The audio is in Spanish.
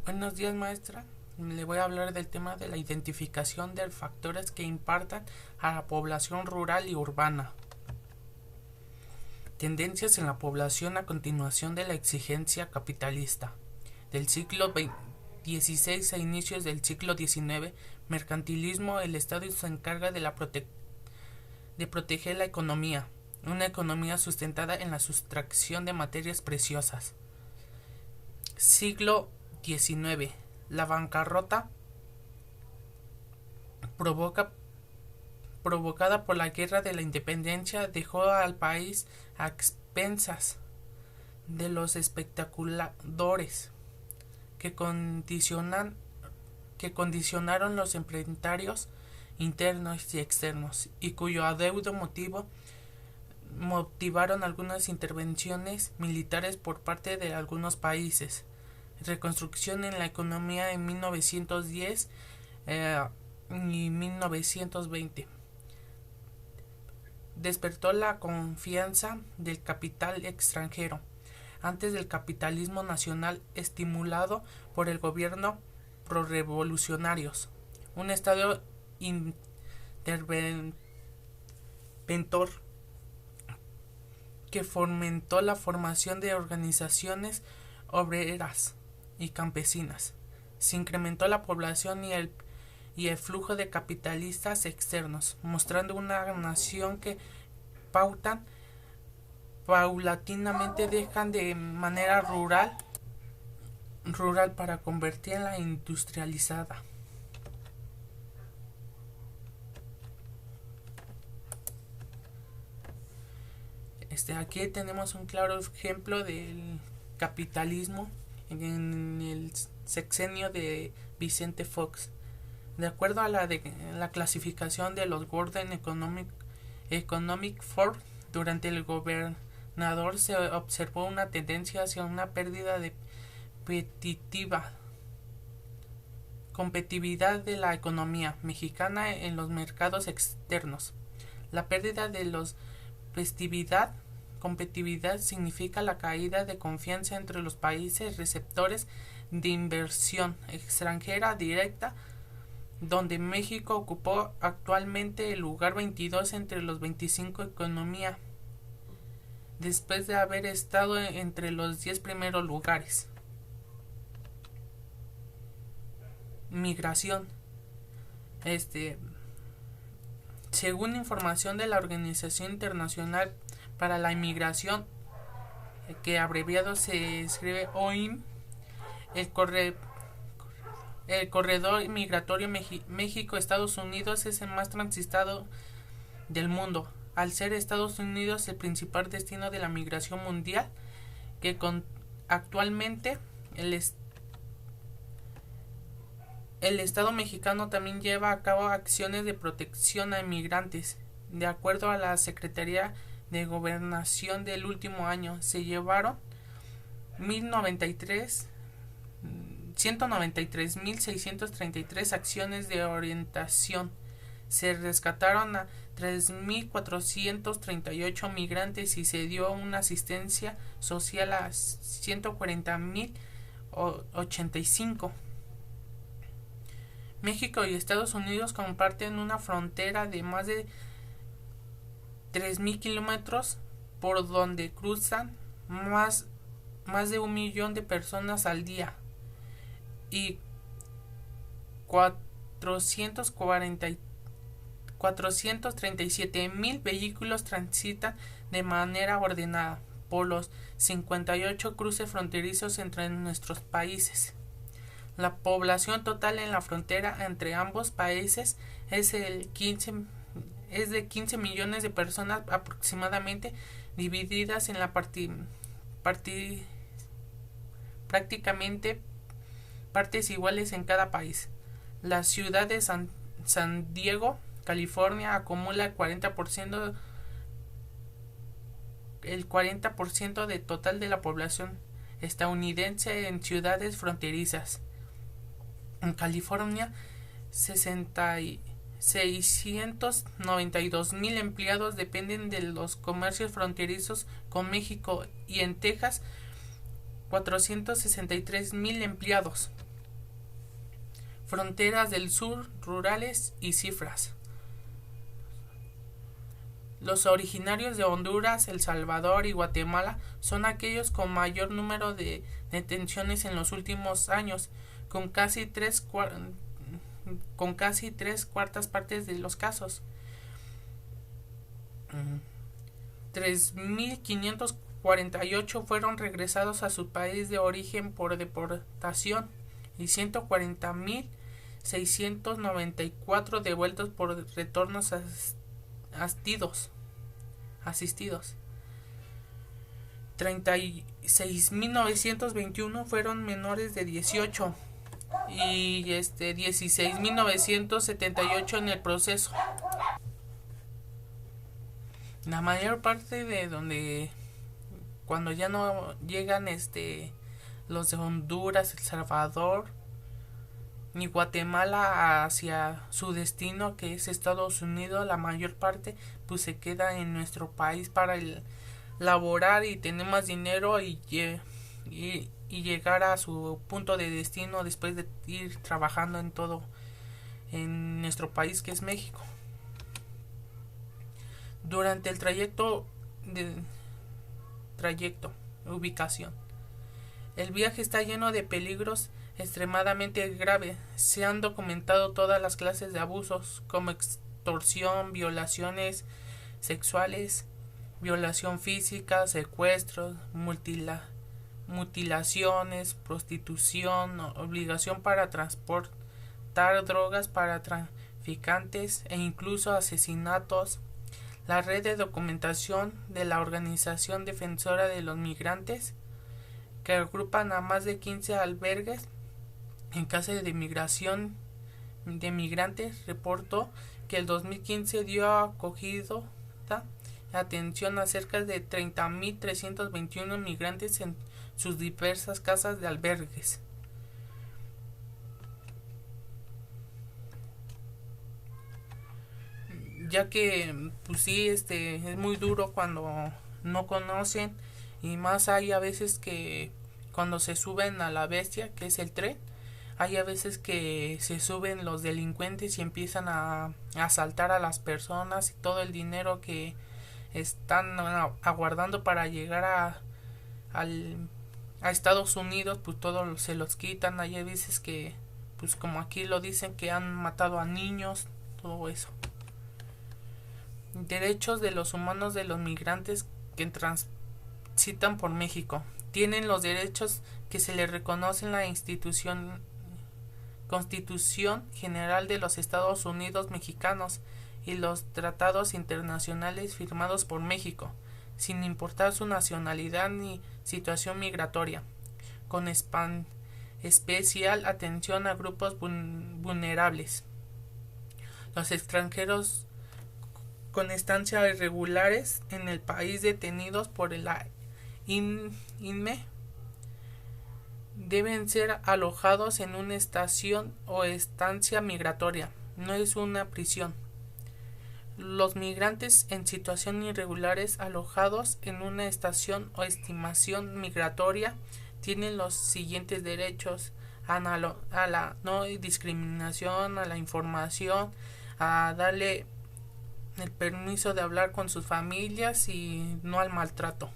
Buenos días, maestra. Le voy a hablar del tema de la identificación de factores que impactan a la población rural y urbana. Tendencias en la población a continuación de la exigencia capitalista. Del siglo XVI a inicios del siglo XIX, mercantilismo, el Estado se encarga de proteger la economía, una economía sustentada en la sustracción de materias preciosas. Siglo XIX. La bancarrota provocada por la Guerra de la Independencia dejó al país a expensas de los especuladores que condicionaron los empresarios internos y externos y cuyo adeudo motivaron algunas intervenciones militares por parte de algunos países. Reconstrucción en la economía en 1910 y 1920 despertó la confianza del capital extranjero antes del capitalismo nacional estimulado por el gobierno prorevolucionarios, un estado interventor que fomentó la formación de organizaciones obreras y campesinas. Se incrementó la población y el flujo de capitalistas externos, mostrando una nación que paulatinamente dejan de manera rural para convertirla en industrializada. Aquí tenemos un claro ejemplo del capitalismo en el sexenio de Vicente Fox. De acuerdo a la clasificación de los World Economic Forum, durante el gobernador se observó una tendencia hacia una pérdida de competitividad de la economía mexicana en los mercados externos. La pérdida de los competitividad significa la caída de confianza entre los países receptores de inversión extranjera directa, donde México ocupó actualmente el lugar 22 entre los 25 economías, después de haber estado entre los 10 primeros lugares. Migración. Según información de la Organización Internacional para la Inmigración, que abreviado se escribe OIM, el corredor migratorio México-Estados Unidos es el más transitado del mundo, al ser Estados Unidos el principal destino de la migración mundial, que actualmente el Estado mexicano también lleva a cabo acciones de protección a inmigrantes. De acuerdo a la Secretaría de Gobernación del último año, se llevaron 193.633 acciones de orientación. Se rescataron a 3.438 migrantes y se dio una asistencia social a 140.085. México y Estados Unidos comparten una frontera de más de 3.000 kilómetros por donde cruzan más de 1 millón de personas al día y 437.000 vehículos transitan de manera ordenada por los 58 cruces fronterizos entre nuestros países. La población total en la frontera entre ambos países es de 15 millones de personas aproximadamente, divididas en prácticamente partes iguales en cada país. La ciudad de San Diego, California, acumula el 40% del total de la población estadounidense en ciudades fronterizas. En California, 692.000 empleados dependen de los comercios fronterizos con México, y en Texas 463.000 empleados. Fronteras del sur, rurales y cifras. Los originarios de Honduras, El Salvador y Guatemala son aquellos con mayor número de detenciones en los últimos años, con casi tres cuartas partes de los casos. 3.548 fueron regresados a su país de origen por deportación y 140.694 devueltos por retornos asistidos. 36.921 fueron menores de 18 y 16.978 en el proceso. La mayor parte de donde cuando ya no llegan los de Honduras, El Salvador ni Guatemala hacia su destino, que es Estados Unidos, la mayor parte pues se queda en nuestro país para laborar y tener más dinero y llegar a su punto de destino después de ir trabajando en todo en nuestro país, que es México. Durante el ubicación. El viaje está lleno de peligros extremadamente graves. Se han documentado todas las clases de abusos, como extorsión, violaciones sexuales, violación física, secuestros, mutilaciones, prostitución, obligación para transportar drogas para traficantes e incluso asesinatos. La red de documentación de la Organización Defensora de los Migrantes, que agrupan a más de 15 albergues en caso de migración de migrantes, reportó que el 2015 dio acogida atención a cerca de 30.321 migrantes en sus diversas casas de albergues. Ya que pues sí, es muy duro cuando no conocen, y más hay a veces que cuando se suben a la bestia, que es el tren, hay a veces que se suben los delincuentes y empiezan a asaltar a las personas, y todo el dinero que están aguardando para llegar a Estados Unidos, pues todo se los quitan. Hay veces que, pues como aquí lo dicen, que han matado a niños, todo eso. Derechos de los humanos de los migrantes que transitan por México. Tienen los derechos que se les reconocen en la Constitución General de los Estados Unidos Mexicanos y los tratados internacionales firmados por México, sin importar su nacionalidad ni situación migratoria, con especial atención a grupos vulnerables. Los extranjeros con estancia irregulares en el país detenidos por la INME deben ser alojados en una estación o estancia migratoria, no es una prisión. Los migrantes en situación irregulares alojados en una estación o estimación migratoria tienen los siguientes derechos: a la no discriminación, a la información, a darle el permiso de hablar con sus familias y no al maltrato.